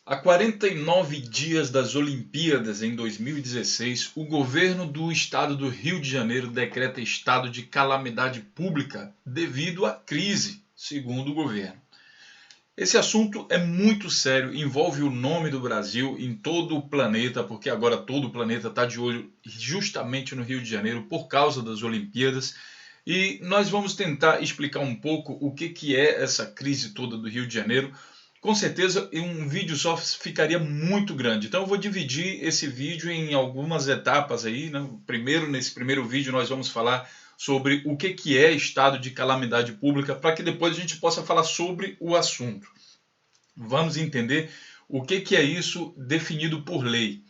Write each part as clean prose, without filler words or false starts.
Há 49 dias das Olimpíadas em 2016, o governo do estado do Rio de Janeiro decreta estado de calamidade pública devido à crise, segundo o governo. Esse assunto é muito sério, envolve o nome do Brasil em todo o planeta, porque agora todo o planeta está de olho justamente no Rio de Janeiro por causa das Olimpíadas. E nós vamos tentar explicar um pouco o que é essa crise toda do Rio de Janeiro. Com certeza um vídeo só ficaria muito grande, então eu vou dividir esse vídeo em algumas etapas aí, né? Nesse primeiro vídeo nós vamos falar sobre o que é estado de calamidade pública, para que depois a gente possa falar sobre o assunto. Vamos entender o que é isso definido por lei.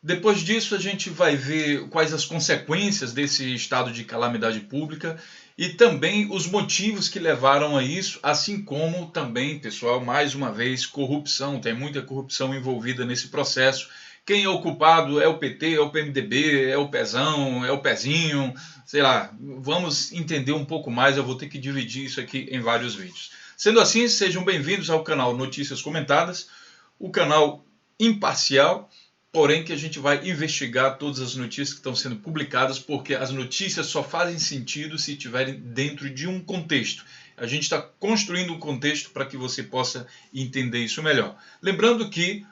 Depois disso, a gente vai ver quais as consequências desse estado de calamidade pública e também os motivos que levaram a isso, assim como também, pessoal, mais uma vez, corrupção. Tem muita corrupção envolvida nesse processo. Quem é o culpado é o PT, é o PMDB, é o Pezão, é o Pezinho, sei lá. Vamos entender um pouco mais, eu vou ter que dividir isso aqui em vários vídeos. Sendo assim, sejam bem-vindos ao canal Notícias Comentadas, o canal imparcial, porém que a gente vai investigar todas as notícias que estão sendo publicadas, porque as notícias só fazem sentido se estiverem dentro de um contexto. A gente está construindo um contexto para que você possa entender isso melhor. Lembrando que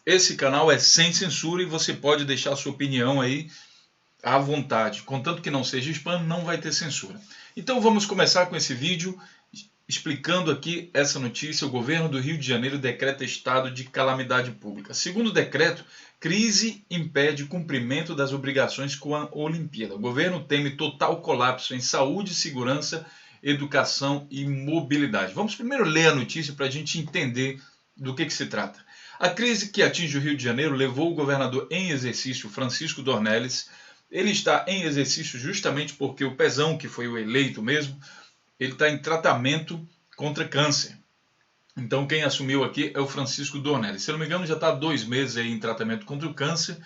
esse canal é sem censura e você pode deixar a sua opinião aí à vontade. Contanto que não seja spam, não vai ter censura. Então vamos começar com esse vídeo explicando aqui essa notícia. O governo do Rio de Janeiro decreta estado de calamidade pública. Segundo o decreto, crise impede cumprimento das obrigações com a Olimpíada. O governo teme total colapso em saúde, segurança, educação e mobilidade. Vamos primeiro ler a notícia para a gente entender do que se trata. A crise que atinge o Rio de Janeiro levou o governador em exercício, Francisco Dornelles. Ele está em exercício justamente porque o Pezão, que foi o eleito mesmo, ele está em tratamento contra câncer. Então quem assumiu aqui é o Francisco Dornelles. Se eu não me engano, já está há 2 meses aí em tratamento contra o câncer.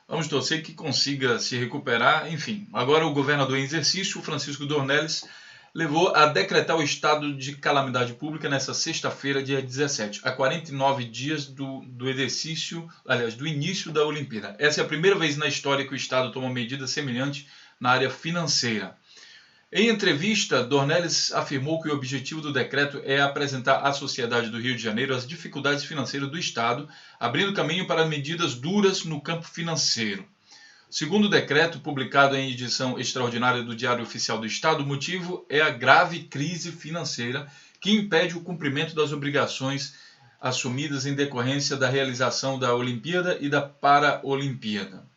Vamos torcer que consiga se recuperar. Enfim, agora o governador em exercício, o Francisco Dornelles, levou a decretar o estado de calamidade pública nessa sexta-feira, dia 17, a 49 dias do exercício, aliás, do início da Olimpíada. Essa é a primeira vez na história que o estado toma medida semelhante na área financeira. Em entrevista, Dornelles afirmou que o objetivo do decreto é apresentar à sociedade do Rio de Janeiro as dificuldades financeiras do Estado, abrindo caminho para medidas duras no campo financeiro. Segundo o decreto, publicado em edição extraordinária do Diário Oficial do Estado, o motivo é a grave crise financeira que impede o cumprimento das obrigações assumidas em decorrência da realização da Olimpíada e da Paraolimpíada.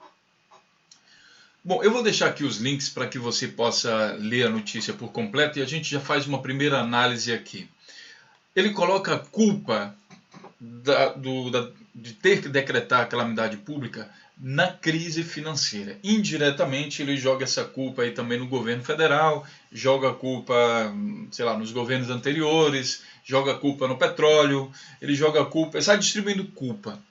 Bom, eu vou deixar aqui os links para que você possa ler a notícia por completo e a gente já faz uma primeira análise aqui. Ele coloca a culpa de ter que decretar a calamidade pública na crise financeira. Indiretamente, ele joga essa culpa aí também no governo federal, joga a culpa, sei lá, nos governos anteriores, joga a culpa no petróleo, ele joga a culpa, ele sai distribuindo culpa.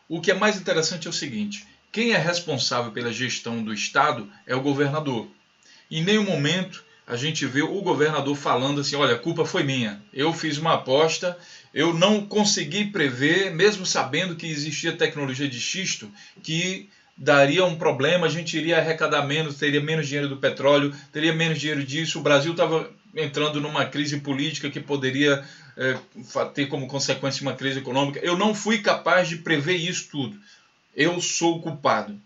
O que é mais interessante é o seguinte: quem é responsável pela gestão do Estado é o governador. Em nenhum momento a gente vê o governador falando assim: olha, a culpa foi minha, eu fiz uma aposta, eu não consegui prever, mesmo sabendo que existia tecnologia de xisto, que daria um problema, a gente iria arrecadar menos, teria menos dinheiro do petróleo, teria menos dinheiro disso, o Brasil estava entrando numa crise política que poderia ter como consequência uma crise econômica. Eu não fui capaz de prever isso tudo. Eu sou o culpado.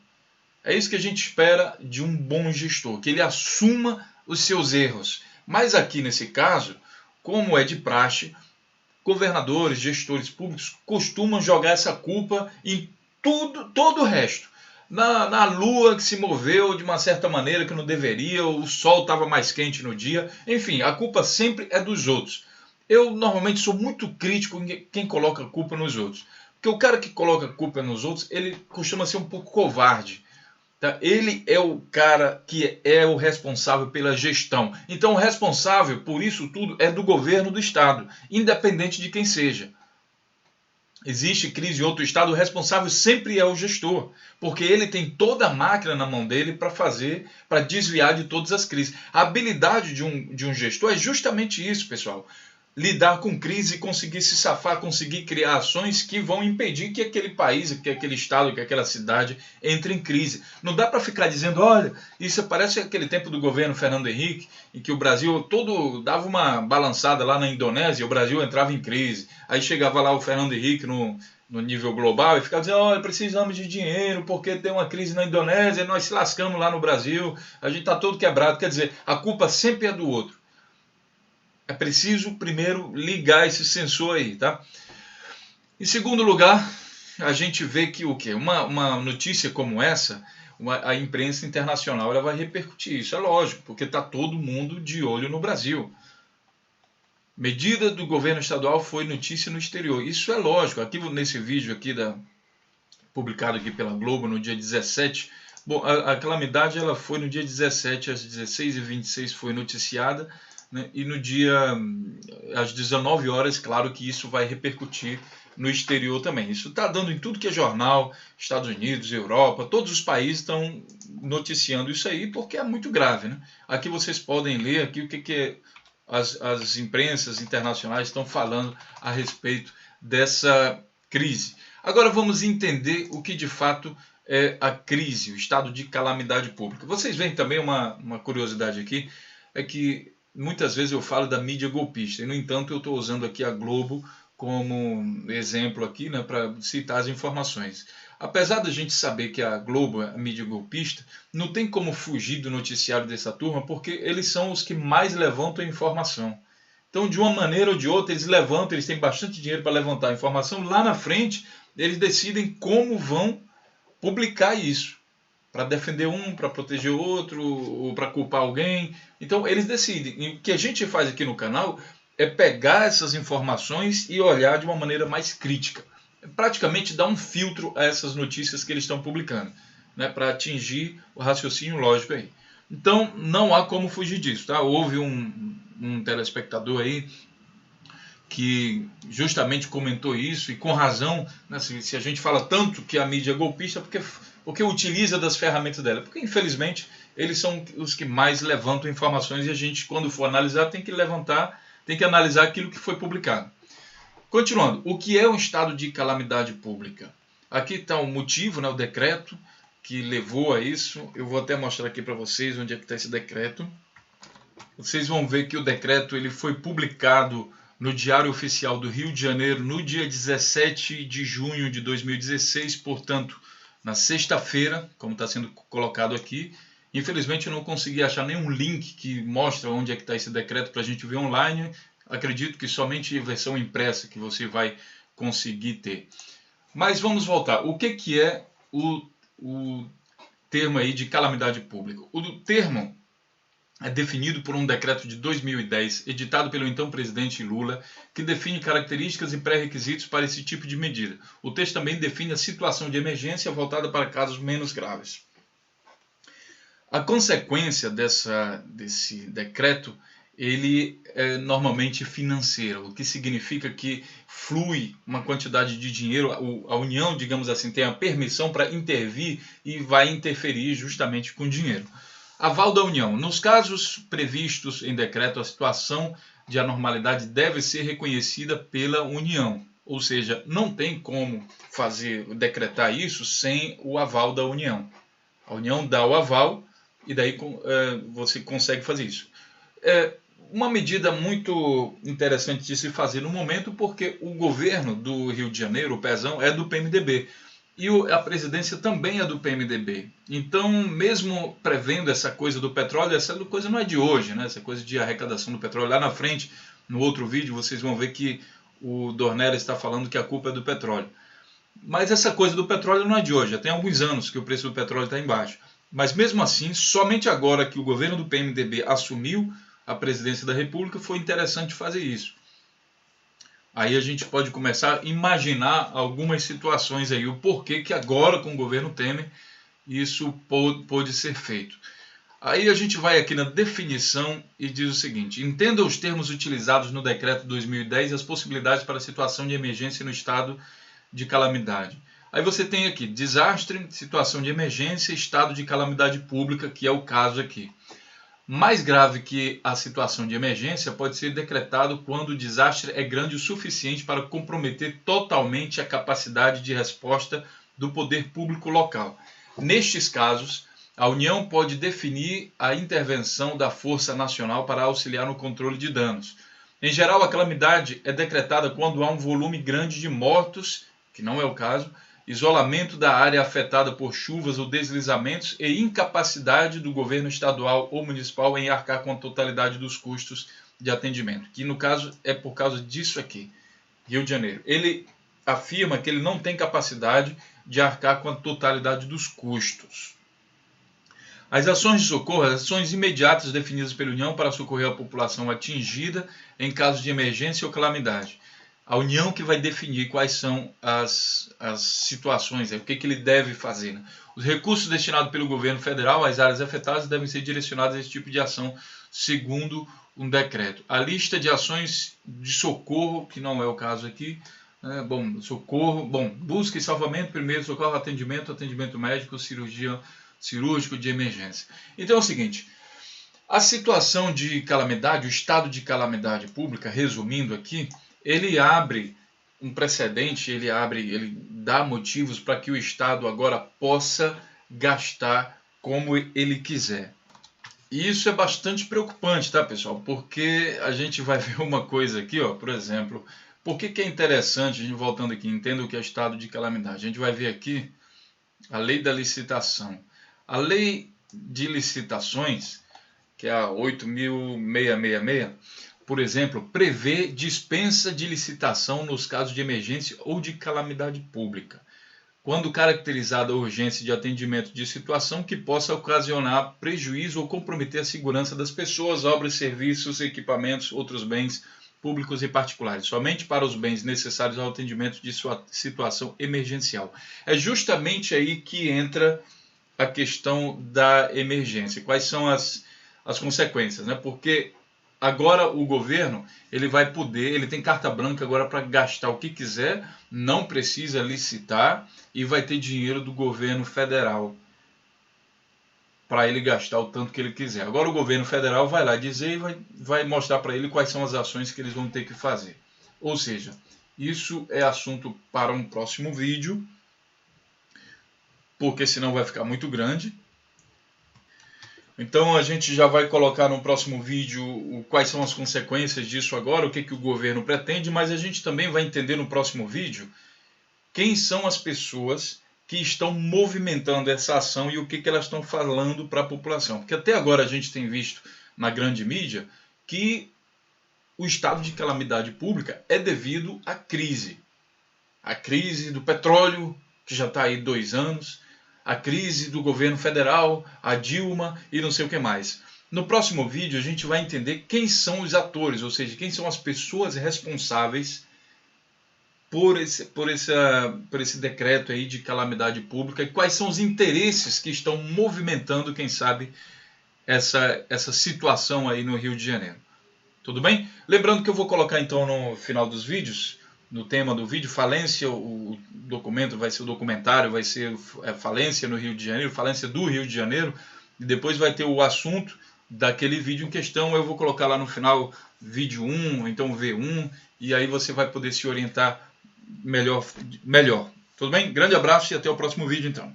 É isso que a gente espera de um bom gestor, que ele assuma os seus erros. Mas aqui nesse caso, como é de praxe, governadores, gestores públicos costumam jogar essa culpa em todo o resto. Na lua que se moveu de uma certa maneira que não deveria, o sol estava mais quente no dia. Enfim, a culpa sempre é dos outros. Eu normalmente sou muito crítico em quem coloca a culpa nos outros. Porque o cara que coloca a culpa nos outros, ele costuma ser um pouco covarde. Tá? Ele é o cara que é o responsável pela gestão. Então o responsável por isso tudo é do governo do Estado, independente de quem seja. Existe crise em outro Estado, o responsável sempre é o gestor, porque ele tem toda a máquina na mão dele para desviar de todas as crises. A habilidade de um gestor é justamente isso, pessoal. lidar com crise, conseguir se safar, conseguir criar ações que vão impedir que aquele país, que aquele estado, que aquela cidade entre em crise. Não dá para ficar dizendo, olha, isso parece aquele tempo do governo Fernando Henrique, em que o Brasil todo dava uma balançada lá na Indonésia e o Brasil entrava em crise. Aí chegava lá o Fernando Henrique no nível global e ficava dizendo, olha, precisamos de dinheiro porque tem uma crise na Indonésia e nós se lascamos lá no Brasil, a gente está todo quebrado. Quer dizer, a culpa sempre é do outro. É preciso primeiro ligar esse sensor aí, tá? Em segundo lugar, a gente vê que o quê? Uma notícia como essa, a imprensa internacional ela vai repercutir. Isso é lógico, porque está todo mundo de olho no Brasil. Medida do governo estadual foi notícia no exterior. Isso é lógico. Aqui nesse vídeo aqui publicado aqui pela Globo no dia 17. Bom, a calamidade ela foi no dia 17 às 16h26 foi noticiada. Né? E no dia, às 19 horas, claro que isso vai repercutir no exterior também. Isso está dando em tudo que é jornal, Estados Unidos, Europa, todos os países estão noticiando isso aí porque é muito grave. Né? Aqui vocês podem ler aqui o que as imprensas internacionais estão falando a respeito dessa crise. Agora vamos entender o que de fato é a crise, o estado de calamidade pública. Vocês veem também uma curiosidade aqui, é que muitas vezes eu falo da mídia golpista, e no entanto eu estou usando aqui a Globo como exemplo aqui, né, para citar as informações. Apesar da gente saber que a Globo é a mídia golpista, não tem como fugir do noticiário dessa turma, porque eles são os que mais levantam a informação. Então, de uma maneira ou de outra, eles levantam, eles têm bastante dinheiro para levantar a informação. Lá na frente, eles decidem como vão publicar isso. Para defender um, para proteger o outro, ou para culpar alguém. Então, eles decidem. E o que a gente faz aqui no canal é pegar essas informações e olhar de uma maneira mais crítica. Praticamente dar um filtro a essas notícias que eles estão publicando, né, para atingir o raciocínio lógico aí. Então, não há como fugir disso. Tá? Houve um telespectador aí que justamente comentou isso, e com razão, né, se a gente fala tanto que a mídia é golpista, porque utiliza das ferramentas dela. Porque, infelizmente, eles são os que mais levantam informações e a gente, quando for analisar, tem que analisar aquilo que foi publicado. Continuando, o que é um estado de calamidade pública? Aqui está o motivo, né, o decreto que levou a isso. Eu vou até mostrar aqui para vocês onde é que está esse decreto. Vocês vão ver que o decreto ele foi publicado no Diário Oficial do Rio de Janeiro no dia 17 de junho de 2016, portanto, na sexta-feira, como está sendo colocado aqui. Infelizmente eu não consegui achar nenhum link que mostra onde é que está esse decreto para a gente ver online. Acredito que somente versão impressa que você vai conseguir ter. Mas vamos voltar. O que é o termo aí de calamidade pública? O termo é definido por um decreto de 2010, editado pelo então presidente Lula, que define características e pré-requisitos para esse tipo de medida. O texto também define a situação de emergência voltada para casos menos graves. A consequência desse decreto, ele é normalmente financeiro, o que significa que flui uma quantidade de dinheiro, a União, digamos assim, tem a permissão para intervir e vai interferir justamente com dinheiro. Aval da União. Nos casos previstos em decreto, a situação de anormalidade deve ser reconhecida pela União. Ou seja, não tem como decretar isso sem o aval da União. A União dá o aval e daí você consegue fazer isso. É uma medida muito interessante de se fazer no momento, porque o governo do Rio de Janeiro, o Pezão, é do PMDB. E a presidência também é do PMDB. Então, mesmo prevendo essa coisa do petróleo, essa coisa não é de hoje, né? Essa coisa de arrecadação do petróleo. Lá na frente, no outro vídeo, vocês vão ver que o Dornelles está falando que a culpa é do petróleo. Mas essa coisa do petróleo não é de hoje. Já tem alguns anos que o preço do petróleo está embaixo. Mas mesmo assim, somente agora que o governo do PMDB assumiu a presidência da República, foi interessante fazer isso. Aí a gente pode começar a imaginar algumas situações aí, o porquê que agora com o governo Temer isso pôde ser feito. Aí a gente vai aqui na definição e diz o seguinte: entenda os termos utilizados no decreto 2010 e as possibilidades para a situação de emergência no estado de calamidade. Aí você tem aqui desastre, situação de emergência, estado de calamidade pública, que é o caso aqui. Mais grave que a situação de emergência pode ser decretado quando o desastre é grande o suficiente para comprometer totalmente a capacidade de resposta do poder público local. Nestes casos, a União pode definir a intervenção da Força Nacional para auxiliar no controle de danos. Em geral, a calamidade é decretada quando há um volume grande de mortos, que não é o caso, isolamento da área afetada por chuvas ou deslizamentos e incapacidade do governo estadual ou municipal em arcar com a totalidade dos custos de atendimento, que no caso é por causa disso aqui, Rio de Janeiro. Ele afirma que ele não tem capacidade de arcar com a totalidade dos custos. As ações de socorro, as ações imediatas definidas pela União para socorrer a população atingida em caso de emergência ou calamidade. A União que vai definir quais são as situações, o que ele deve fazer. Né? Os recursos destinados pelo governo federal às áreas afetadas devem ser direcionados a esse tipo de ação, segundo um decreto. A lista de ações de socorro, que não é o caso aqui, socorro, busca e salvamento, primeiro socorro, atendimento médico, cirúrgico de emergência. Então é o seguinte, a situação de calamidade, o estado de calamidade pública, resumindo aqui, ele abre um precedente, ele dá motivos para que o Estado agora possa gastar como ele quiser. E isso é bastante preocupante, tá, pessoal? Porque a gente vai ver uma coisa aqui, ó, por exemplo, por que é interessante, a gente voltando aqui, entenda o que é estado de calamidade. A gente vai ver aqui a lei da licitação. A lei de licitações, que é a 8.666, por exemplo, prevê dispensa de licitação nos casos de emergência ou de calamidade pública, quando caracterizada a urgência de atendimento de situação que possa ocasionar prejuízo ou comprometer a segurança das pessoas, obras, serviços, equipamentos, outros bens públicos e particulares, somente para os bens necessários ao atendimento de sua situação emergencial. É justamente aí que entra a questão da emergência. Quais são as consequências, né? Porque agora o governo ele tem carta branca agora para gastar o que quiser, não precisa licitar e vai ter dinheiro do governo federal para ele gastar o tanto que ele quiser. Agora o governo federal vai lá dizer e vai mostrar para ele quais são as ações que eles vão ter que fazer. Ou seja, isso é assunto para um próximo vídeo, porque senão vai ficar muito grande. Então a gente já vai colocar no próximo vídeo quais são as consequências disso agora, o que o governo pretende, mas a gente também vai entender no próximo vídeo quem são as pessoas que estão movimentando essa ação e o que elas estão falando para a população. Porque até agora a gente tem visto na grande mídia que o estado de calamidade pública é devido à crise. A crise do petróleo, que já está aí 2 anos, a crise do governo federal, a Dilma e não sei o que mais. No próximo vídeo a gente vai entender quem são os atores, ou seja, quem são as pessoas responsáveis por esse decreto aí de calamidade pública e quais são os interesses que estão movimentando, quem sabe, essa situação aí no Rio de Janeiro. Tudo bem? Lembrando que eu vou colocar então no final dos vídeos, no tema do vídeo, falência, o documento vai ser o documentário, vai ser falência no Rio de Janeiro, falência do Rio de Janeiro, e depois vai ter o assunto daquele vídeo em questão, eu vou colocar lá no final vídeo 1, então V1, e aí você vai poder se orientar melhor. Tudo bem? Grande abraço e até o próximo vídeo então.